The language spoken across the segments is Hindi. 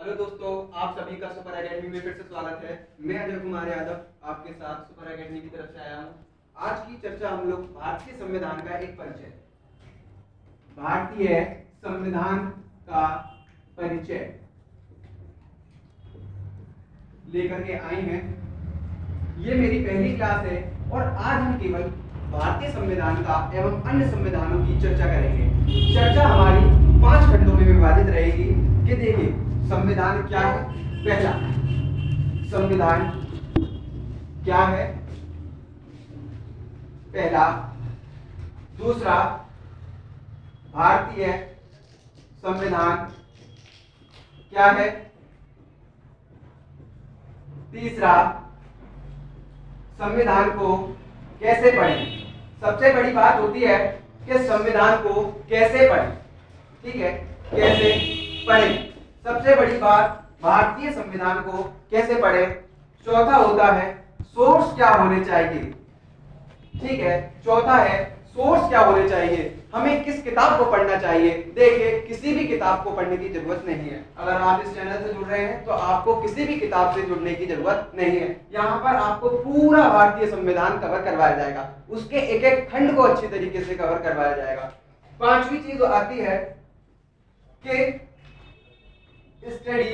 हेलो दोस्तों, आप सभी का सुपर एकेडमी में फिर से स्वागत है। मैं अजय कुमार यादव आपके साथ सुपर एकेडमी की तरफ से आया हूँ। आज की चर्चा हम लोग भारतीय संविधान का एक परिचय, भारतीय संविधान का परिचय लेकर के आए हैं। ये मेरी पहली क्लास है और आज हम केवल भारतीय संविधान का एवं अन्य संविधानों की चर्चा करेंगे। चर्चा हमारी 5 खंडों में विभाजित रहेगी कि देखिए संविधान क्या है। पहला, संविधान क्या है, पहला। दूसरा, भारतीय संविधान क्या है। तीसरा, संविधान को कैसे पढ़ें। सबसे बड़ी बात होती है कि संविधान को कैसे पढ़ें, ठीक है, कैसे पढ़ें। सबसे बड़ी बात भारतीय संविधान को कैसे पढ़ें। चौथा होता है सोर्स क्या होने चाहिए, ठीक है। चौथा है सोर्स क्या होने चाहिए, हमें किस किताब को पढ़ना चाहिए। देखिए किसी भी किताब को पढ़ने की जरूरत नहीं है। अगर आप इस चैनल से जुड़ रहे हैं तो आपको किसी भी किताब से जुड़ने की जरूरत नहीं है। यहाँ पर आपको पूरा भारतीय संविधान कवर करवाया जाएगा, उसके एक एक खंड को अच्छी तरीके से कवर करवाया जाएगा। पांचवी चीज आती है कि स्टडी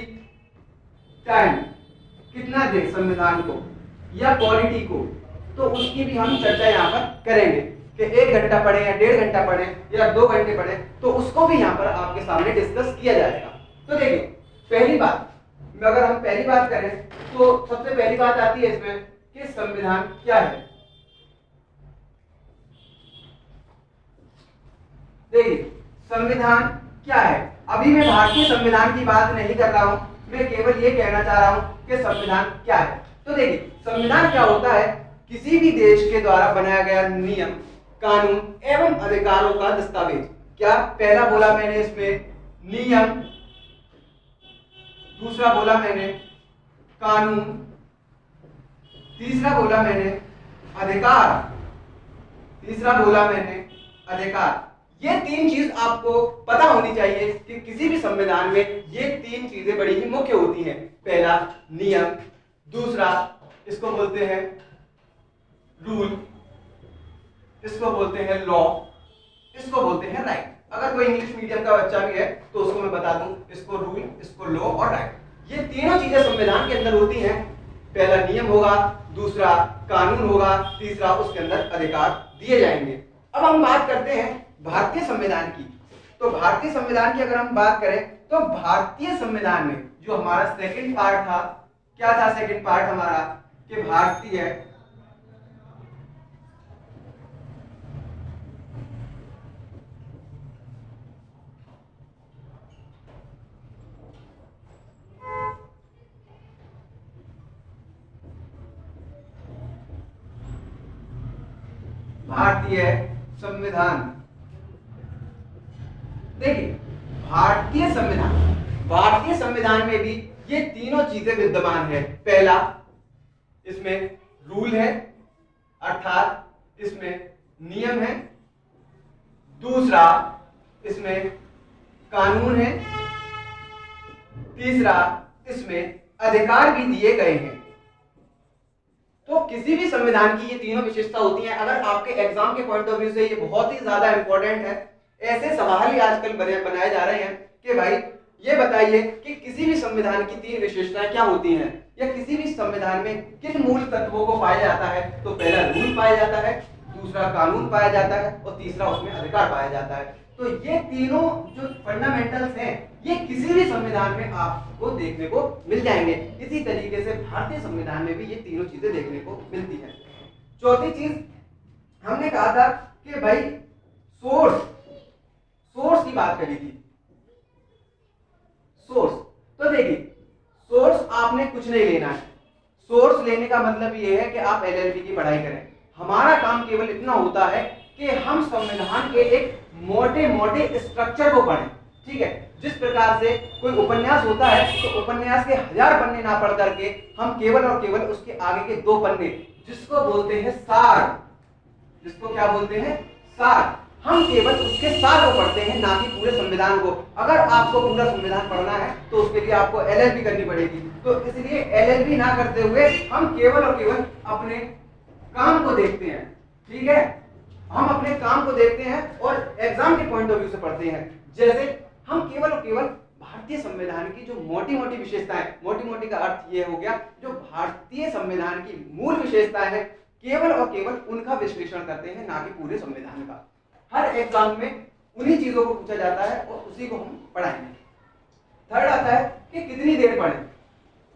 टाइम कितना दे संविधान को या पॉलिटी को, तो उसकी भी हम चर्चा यहाँ पर करेंगे कि 1 घंटा पढ़े या 1.5 घंटा पढ़े या 2 घंटे पढ़े, तो उसको भी यहाँ पर आपके सामने डिस्कस किया जाएगा। तो देखिए पहली बात, अगर हम पहली बात करें तो सबसे पहली बात आती है इसमें कि संविधान क्या है। देखिए संविधान क्या है। अभी मैं भारतीय संविधान की बात नहीं कर रहा हूं, मैं केवल ये कहना चाह रहा हूं कि संविधान क्या है। तो देखिए संविधान क्या होता है, किसी भी देश के द्वारा बनाया गया नियम, कानून एवं अधिकारों का दस्तावेज। क्या पहला बोला मैंने इसमें नियम, दूसरा बोला मैंने कानून, तीसरा बोला मैंने अधिकार, तीसरा बोला मैंने अधिकार। ये 3 चीज आपको पता होनी चाहिए कि किसी भी संविधान में ये 3 चीजें बड़ी ही मुख्य होती हैं। पहला नियम, दूसरा इसको बोलते हैं रूल, इसको बोलते हैं लॉ, इसको बोलते हैं राइट। अगर कोई इंग्लिश मीडियम का बच्चा भी है तो उसको मैं बता दूं, इसको रूल, इसको लॉ और राइट। ये तीनों चीजें संविधान के अंदर होती हैं। पहला नियम होगा, दूसरा कानून होगा, तीसरा उसके अंदर अधिकार दिए जाएंगे। अब हम बात करते हैं भारतीय संविधान की। तो भारतीय संविधान की अगर हम बात करें तो भारतीय संविधान में जो हमारा सेकंड पार्ट था, क्या था सेकंड पार्ट हमारा, कि भारतीय भारतीय संविधान। देखिए भारतीय संविधान, भारतीय संविधान में भी ये तीनों चीजें विद्यमान है। पहला इसमें रूल है, अर्थात इसमें नियम है। दूसरा इसमें कानून है। तीसरा इसमें अधिकार भी दिए गए हैं। तो किसी भी संविधान की ये तीनों विशेषता होती हैं। अगर आपके एग्जाम के पॉइंट ऑफ व्यू से ये बहुत ही ज्यादा इंपॉर्टेंट है। ऐसे सवाल ही आजकल बनाए जा रहे हैं कि भाई ये बताइए कि किसी भी संविधान की 3 विशेषताएं क्या होती हैं, या किसी भी संविधान में किन मूल तत्वों को पाया जाता है। तो पहला रूल पाया जाता है, दूसरा कानून पाया जाता है और तीसरा उसमें अधिकार पाया जाता है। तो ये तीनों जो फंडामेंटल्स हैं ये किसी भी संविधान में आपको देखने को मिल जाएंगे। इसी तरीके से भारतीय संविधान में भी ये तीनों चीजें देखने को मिलती हैं। चौथी चीज हमने कहा था कि भाई सोर्स की बात करी थी। सोर्स, तो देखिए सोर्स आपने कुछ नहीं लेना है। सोर्स लेने का मतलब ये है कि आप एलएलबी की पढ़ाई करें। हमारा काम केवल इतना होता है कि हम संविधान के एक मोटे मोटे स्ट्रक्चर को पढ़ें, ठीक है। जिस प्रकार से कोई उपन्यास होता है तो उपन्यास के 1000 पन्ने ना पढ़ करके हम केवल और केवल उसके आगे के 2 पन्ने, जिसको बोलते हैं सार, जिसको क्या बोलते हैं सार, हम केवल उसके सार को पढ़ते हैं, ना कि पूरे संविधान को। अगर आपको पूरा संविधान पढ़ना है तो उसके लिए आपको एलएलबी करनी पड़ेगी। तो इसलिए एलएलबी ना करते हुए हम केवल और केवल अपने काम को देखते हैं, ठीक है, हम अपने काम को देखते हैं और एग्जाम के पॉइंट ऑफ व्यू से पढ़ते हैं। जैसे हम केवल और केवल भारतीय संविधान की जो मोटी मोटी विशेषताएं, मोटी मोटी का अर्थ ये हो गया जो भारतीय संविधान की मूल विशेषताएं हैं, केवल और केवल उनका विश्लेषण करते हैं, ना कि पूरे संविधान का। हर एग्जाम में उन्हीं चीजों को पूछा जाता है और उसी को हम पढ़ाएंगे। थर्ड आता है कि कितनी देर पढ़ें,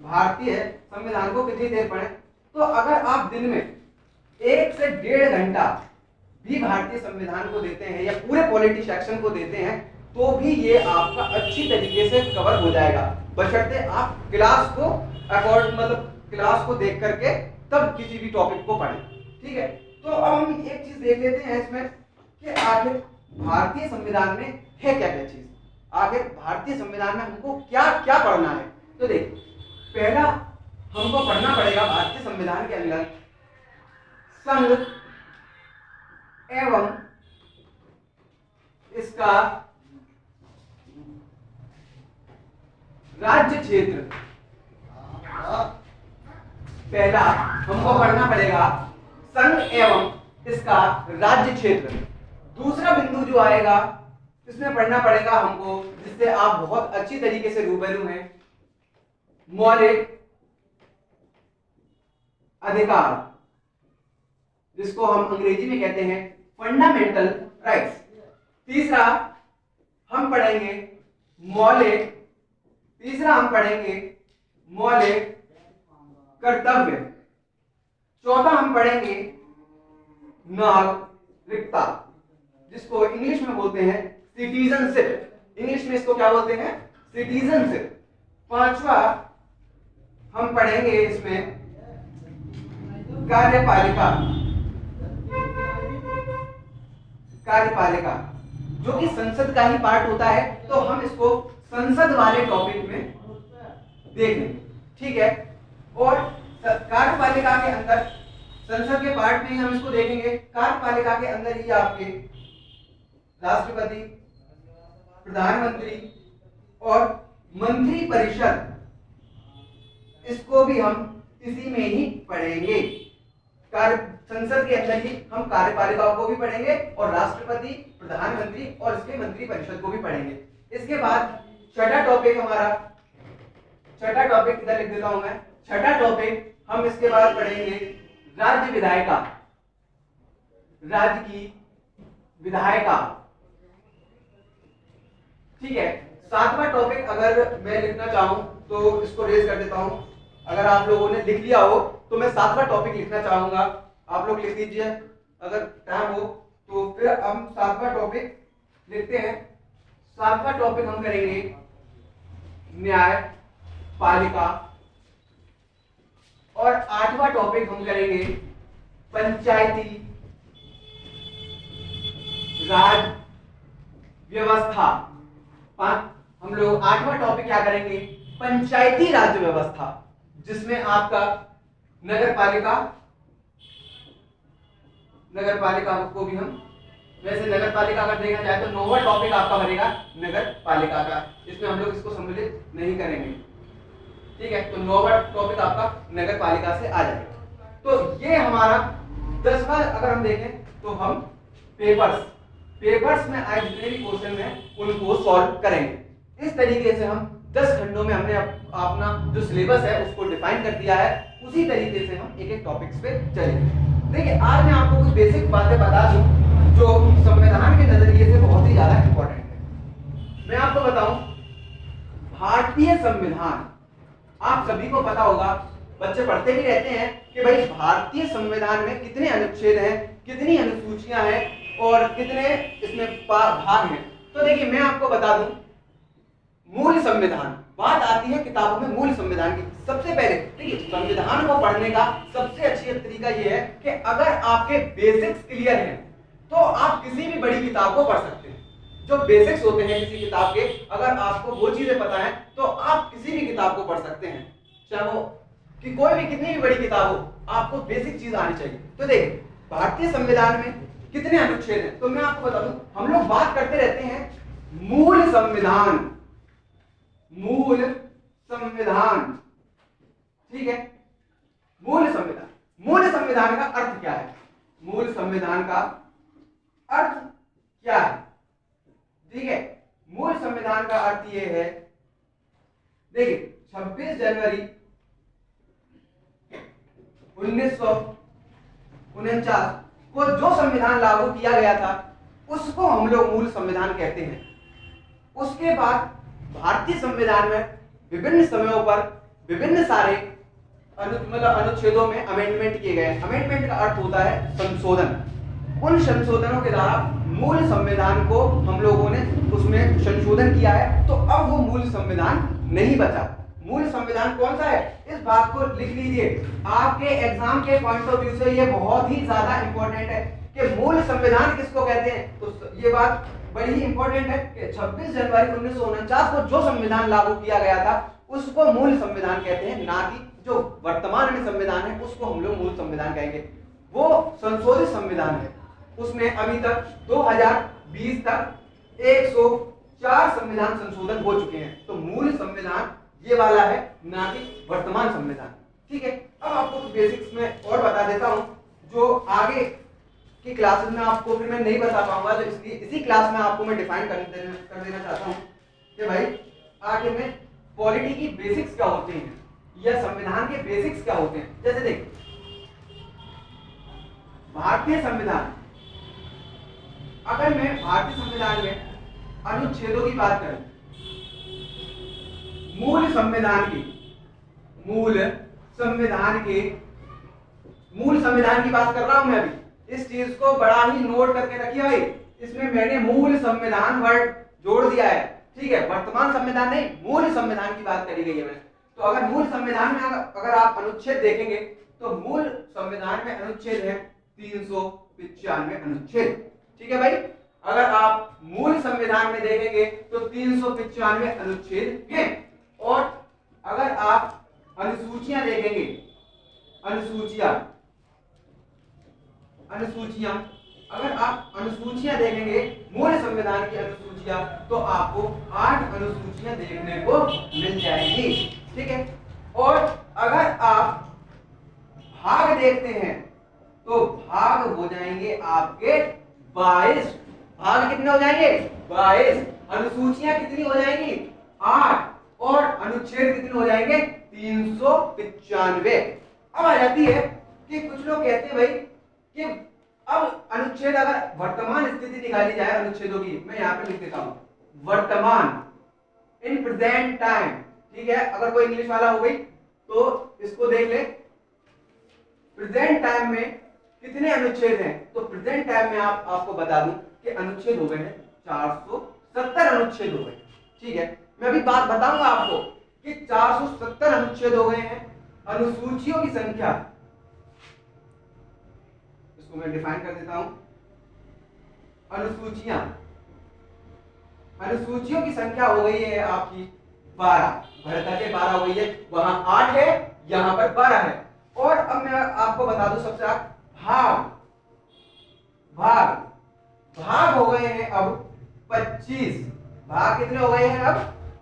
भारतीय संविधान को कितनी देर पढ़ें। तो अगर आप दिन में 1 से 1.5 घंटा भी भारतीय संविधान को देते हैं या पूरे पॉलिटी सेक्शन को देते हैं तो भी ये आपका अच्छी तरीके से कवर हो जाएगा, बशर्ते आप क्लास को क्लास को देख करके तब किसी भी टॉपिक को पढ़ें, ठीक है। तो अब हम एक चीज देख लेते हैं इसमें कि आखिर भारतीय संविधान में है क्या क्या चीज, आखिर भारतीय संविधान में हमको क्या क्या पढ़ना है। तो देखिए, पहला हमको पढ़ना पड़ेगा भारतीय संविधान के अंदर संघ एवं इसका राज्य क्षेत्र। पहला हमको पढ़ना पड़ेगा संघ एवं इसका राज्य क्षेत्र। दूसरा बिंदु जो आएगा इसमें पढ़ना पड़ेगा हमको, जिससे आप बहुत अच्छी तरीके से रूबरू हैं, मौलिक अधिकार, जिसको हम अंग्रेजी में कहते हैं फंडामेंटल राइट्स। तीसरा हम पढ़ेंगे मौलिक कर्तव्य। चौथा हम पढ़ेंगे नागरिकता, जिसको इंग्लिश में बोलते हैं सिटीजनशिप। इंग्लिश में इसको क्या बोलते हैं? सिटीजनशिप। पांचवा हम पढ़ेंगे इसमें कार्यपालिका, जो कि संसद का ही पार्ट होता है, तो हम इसको संसद वाले टॉपिक में देख लेंगे, ठीक है। और कार्यपालिका के अंदर, संसद के पार्ट में ही हम इसको देखेंगे। कार्यपालिका के अंदर ही आपके राष्ट्रपति, प्रधानमंत्री और मंत्री परिषद, इसको भी हम इसी में ही पढ़ेंगे। संसद के अंदर ही हम कार्यपालिका को भी पढ़ेंगे और राष्ट्रपति, प्रधानमंत्री और इसके मंत्री परिषद को भी पढ़ेंगे। इसके बाद छठा टॉपिक छठा टॉपिक इधर लिख देता हूं मैं। छठा टॉपिक हम इसके बाद पढ़ेंगे राज्य की विधायिका, ठीक है। सातवां टॉपिक अगर मैं लिखना चाहूं तो इसको रेज कर देता हूं। अगर आप लोगों ने लिख लिया हो तो मैं सातवां टॉपिक लिखना चाहूंगा, आप लोग लिख लीजिए अगर टाइम हो तो। फिर हम सातवां टॉपिक लिखते हैं। सातवां टॉपिक हम करेंगे न्यायपालिका और आठवां टॉपिक हम करेंगे पंचायती राज व्यवस्था। हम लोग आठवां टॉपिक क्या करेंगे? पंचायती राज व्यवस्था, जिसमें आपका नगरपालिका को भी हम, वैसे नगरपालिका अगर देखा जाए तो 9वां टॉपिक आपका बनेगा नगरपालिका का, इसमें हम लोग इसको सम्मिलित नहीं करेंगे, ठीक है। तो 9वां टॉपिक आपका नगरपालिका से आ जाएगा। तो ये हमारा 10वां अगर हम देखें तो हम पेपर्स में आए जितने भी क्वेश्चन हैं उनको सॉल्व करेंगे। इस तरीके से हम 10 खंडों में हमने अपना जो सिलेबस है उसको डिफाइन कर दिया है। उसी तरीके से हम एक एक टॉपिक्स पे चलेंगे। देखिए, आज मैं आपको कुछ बेसिक बातें बता दूं जो संविधान के नजरिए से बहुत ही ज्यादा इंपॉर्टेंट है। मैं आपको बताऊं, भारतीय संविधान, आप सभी को पता होगा, बच्चे पढ़ते भी रहते हैं कि भाई भारतीय संविधान में कितने अनुच्छेद हैं, कितनी अनुसूचियां हैं और कितने इसमें भाग हैं। तो देखिए, मैं आपको बता दूं, मूल संविधान, बात आती है किताबों में मूल संविधान की। सबसे पहले देखिए, संविधान को पढ़ने का सबसे अच्छा तरीका यह है कि अगर आपके बेसिक्स क्लियर हैं तो आप किसी भी बड़ी किताब को पढ़ सकते हैं। जो बेसिक्स होते हैं किसी किताब के, अगर आपको वो चीजें पता है तो आप किसी भी किताब को पढ़ सकते हैं, चाहे वो कोई भी कितनी भी बड़ी किताब हो, आपको बेसिक चीज आनी चाहिए। तो देखिए, भारतीय संविधान में कितने अनुच्छेद हैं? तो मैं आपको बता दूं, हम लोग बात करते रहते हैं मूल संविधान, मूल संविधान, ठीक है, मूल संविधान। मूल संविधान का अर्थ क्या है? मूल संविधान का अर्थ क्या है? ठीक है, मूल संविधान का अर्थ यह है, देखिए 26 जनवरी 1949 को जो संविधान लागू किया गया था उसको हम लोग मूल संविधान कहते हैं। उसके बाद भारतीय संविधान में विभिन्न समयों पर विभिन्न सारे अनुच्छेदों में अमेंडमेंट किए गए। अमेंडमेंट का अर्थ होता है संशोधन। उन संशोधनों के द्वारा मूल संविधान को हम लोगों ने उसमें संशोधन किया है, तो अब वो मूल संविधान नहीं बचा। मूल संविधान कौन सा है, इस बात को लिख लीजिए। आपके एग्जाम के पॉइंट ऑफ व्यू से ये बहुत ही ज्यादा इंपॉर्टेंट है कि मूल संविधान किसको कहते हैं। तो ये बात बड़ी ही इंपॉर्टेंट है कि 26 जनवरी 1949 को जो संविधान लागू किया गया था उसको मूल संविधान कहते हैं, ना कि जो वर्तमान में संविधान है उसको हम लोग मूल संविधान कहेंगे। वो संशोधित संविधान है, उसमें अभी तक 2020 तक 104 संविधान संशोधन हो चुके हैं। तो मूल संविधान ये वाला है, ना कि वर्तमान संविधान। ठीक है, अब आपको बेसिक्स में और बता देता हूं, जो आगे की क्लासेस में आपको फिर मैं नहीं बता पाऊंगा, तो इसलिए इसी क्लास में आपको मैं डिफाइन कर देना चाहता हूं कि भाई आखिर में पॉलिटी की बेसिक्स क्या होते हैं या संविधान के बेसिक्स क्या होते हैं। जैसे देखिए भारतीय संविधान, अगर मैं भारतीय संविधान में अनुच्छेदों की बात करूं, मूल संविधान की बात कर रहा हूं मैं अभी। इस चीज को बड़ा ही नोट करके रखिए भाई, इसमें मैंने मूल संविधान वर्ड जोड़ दिया है। ठीक है, वर्तमान संविधान नहीं, मूल संविधान की बात करी गई है मैंने। तो अगर मूल संविधान में अगर आप अनुच्छेद देखेंगे तो मूल संविधान में अनुच्छेद है 395 अनुच्छेद। ठीक है भाई, अगर आप मूल संविधान में देखेंगे तो 395 अनुच्छेद हैं। और अगर आप अनुसूचियां देखेंगे, अनुसूचियां अगर आप अनुसूचियां देखेंगे मूल संविधान की अनुसूचियां, तो आपको 8 अनुसूचियां देखने को मिल जाएंगी। ठीक है, और अगर आप भाग देखते हैं तो भाग हो जाएंगे आपके 22। भाग कितने हो जाएंगे? 22। अनुसूचियां कितनी हो जाएंगी? 8। और अनुच्छेद कितने हो जाएंगे? 395। अब आ जाती है कि कुछ लोग कहते हैं भाई कि अब अनुच्छेद, अगर वर्तमान स्थिति निकाली जाए अनुच्छेदों की, मैं यहां पे लिख देता हूं वर्तमान, इन प्रेजेंट टाइम। ठीक है, अगर कोई इंग्लिश वाला हो गई तो इसको देख ले, प्रेजेंट टाइम में कितने अनुच्छेद हैं। तो प्रेजेंट टाइम में आपको बता दूं कि अनुच्छेद हो गए हैं 470 अनुच्छेद हो गए। ठीक है, मैं अभी बात बताऊंगा आपको कि 470 अनुच्छेद हो गए हैं। अनुसूचियों की संख्या, इसको मैं डिफाइन कर देता हूं। अनुसूचियों की संख्या हो गई है आपकी 12। भरता के 12 हो गई है, वहां 8 है, यहां पर 12 है। और अब मैं आपको बता दूं सबसे आगे भाग हो गए हैं अब 25। भाग कितने हो गए हैं अब?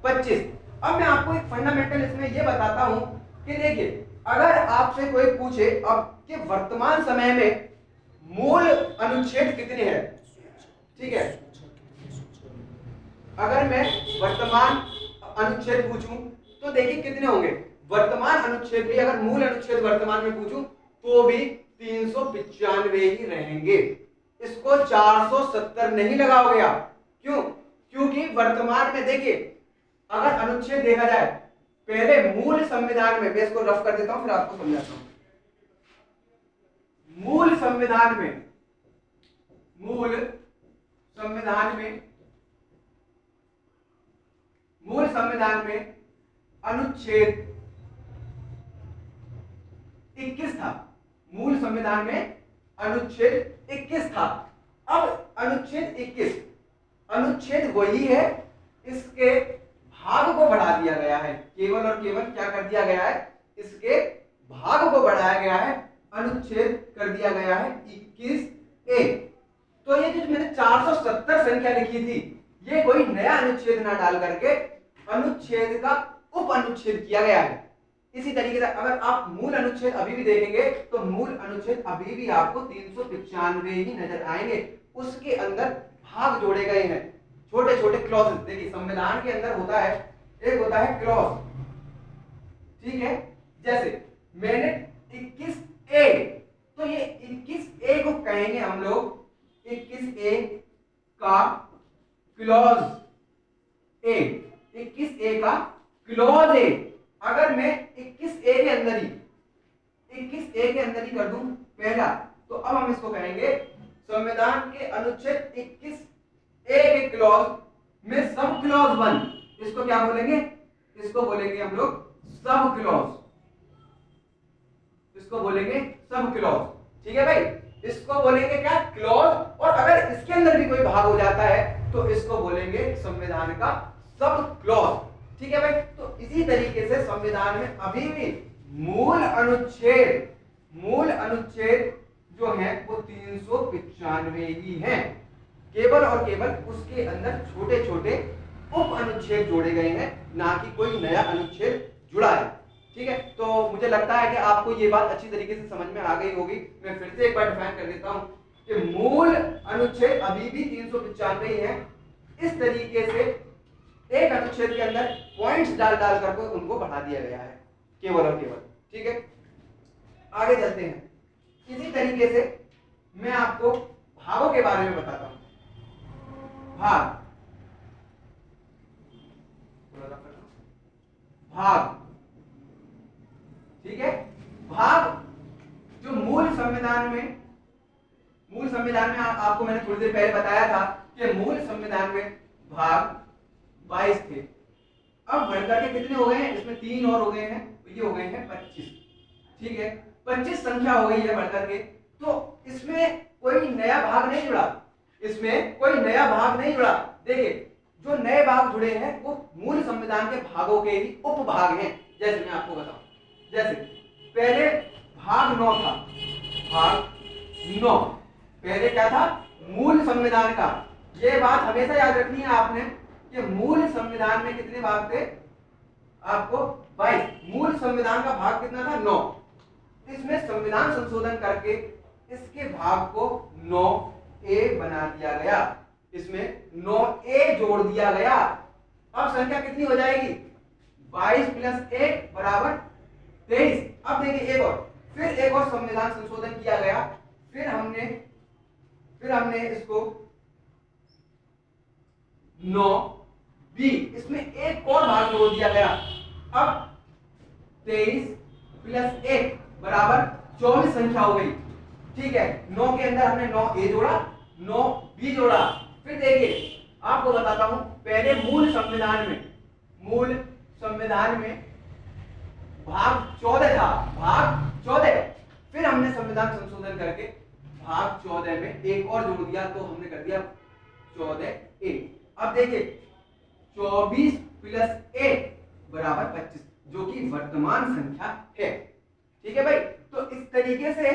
25। अब मैं आपको एक फंडामेंटल इसमें यह बताता हूं कि देखिए, अगर आपसे कोई पूछे अब कि वर्तमान समय में मूल अनुच्छेद कितने हैं, ठीक है, अगर मैं वर्तमान अनुच्छेद पूछूं तो देखिए कितने होंगे। वर्तमान अनुच्छेद भी, अगर मूल अनुच्छेद वर्तमान में पूछूं तो भी 395 ही रहेंगे। इसको 470 नहीं लगाओगे आप। क्यों? क्योंकि वर्तमान में देखिए, अगर अनुच्छेद देखा जाए, पहले मूल संविधान में, मैं इसको रफ कर देता हूं फिर आपको समझाता हूं। मूल संविधान में अनुच्छेद 21 था। मूल संविधान में अनुच्छेद 21 था। अब अनुच्छेद वही है, इसके भाग को बढ़ा दिया गया है। केवल और केवल क्या कर दिया गया है? इसके भाग को बढ़ाया गया है, अनुच्छेद कर दिया गया है 21A। तो ये जो मैंने 470 संख्या लिखी थी, ये कोई नया अनुच्छेद ना डाल करके अनुच्छेद का उप अनुच्छेद किया गया है। इसी तरीके से अगर आप मूल अनुच्छेद अभी भी देखेंगे तो मूल अनुच्छेद अभी भी आपको 395 ही नजर आएंगे। उसके अंदर भाग जोड़े गए हैं, छोटे छोटे क्लॉज। देखिए संविधान के अंदर होता है, एक होता है क्लॉज, ठीक है। जैसे मैंने 21A, तो ये 21A को कहेंगे हम लोग 21A का क्लॉज ए, 21A का क्लॉज ए। अगर मैं 21A के अंदर ही कर दूं पहला, तो अब हम इसको कहेंगे संविधान के अनुच्छेद 21A के क्लॉज में सब क्लॉज 1, इसको क्या बोलेंगे? इसको बोलेंगे हम लोग सब क्लॉज, इसको बोलेंगे सब क्लॉज, ठीक है भाई। इसको बोलेंगे क्या? क्लॉज। और अगर इसके अंदर भी कोई भाग हो जाता है तो इसको बोलेंगे संविधान का सब क्लॉज, ठीक है भाई। तो इसी तरीके से संविधान में अभी भी मूल अनुच्छेद जो है वो 395 ही है। केवल और केवल उसके अंदर छोटे छोटे उप अनुच्छेद जोड़े गए हैं, ना कि कोई नया अनुच्छेद जुड़ा है, ठीक है। तो मुझे लगता है कि आपको ये बात अच्छी तरीके से समझ में आ गई होगी। मैं फिर से एक बार डिफाइन कर देता हूं कि मूल अनुच्छेद अभी भी 395 ही है। इस तरीके से एक अनुच्छेद के अंदर पॉइंट्स डाल करके उनको बढ़ा दिया गया है, केवल और केवल, ठीक है। आगे चलते हैं। इसी तरीके से मैं आपको भागों के बारे में बताता हूं। भाग, ठीक है। भाग जो मूल संविधान में आपको मैंने थोड़ी देर पहले बताया था कि मूल संविधान में भाग 22 थे। अब बढ़कर के कितने हो गए हैं? इसमें 3 और हो गए हैं, तो ये हो गए हैं 25, ठीक है। 25 संख्या हो गई है बढ़कर के। तो इसमें कोई नया भाग नहीं जुड़ा, देखिए जो नए भाग जुड़े हैं वो मूल संविधान के भागों के ही उपभाग हैं। जैसे मैं आपको बताऊं, जैसे पहले भाग 9 था, पहले क्या था? मूल संविधान का। ये बात हमेशा याद रखनी है आपने कि मूल संविधान में कितने भाग थे? आपको 22। मूल संविधान का भाग कितना था? 9। इसमें संविधान संशोधन करके इसके भाग को 9A बना दिया गया, इसमें 9A जोड़ दिया गया। अब संख्या कितनी हो जाएगी? 22 + 1 = 23। अब देखिए एक और संविधान संशोधन किया गया। फिर हमने इसको 9B, इसमें एक और भाग जोड़ दिया गया। अब 23 + 1 = 24 संख्या हो गई, ठीक है। 9 के अंदर हमने 9A जोड़ा, 9B जोड़ा। फिर देखिए आपको बताता हूं, पहले मूल संविधान में भाग 14 था, फिर हमने संविधान संशोधन करके भाग 14 में एक और जोड़ दिया, तो हमने कर दिया 14A। अब देखिए 24 + 1 = 25, जो कि वर्तमान संख्या है, ठीक है भाई। तो इस तरीके से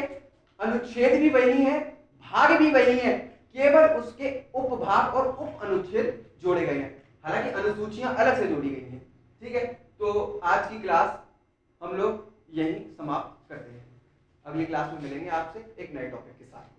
अनुच्छेद भी वही है, भाग भी वही है, केवल उसके उपभाग और उप अनुच्छेद जोड़े गए हैं। हालांकि अनुसूचियां अलग से जोड़ी गई हैं, ठीक है। तो आज की क्लास हम लोग यहीं समाप्त करते हैं। अगली क्लास में मिलेंगे आपसे एक नए टॉपिक के साथ।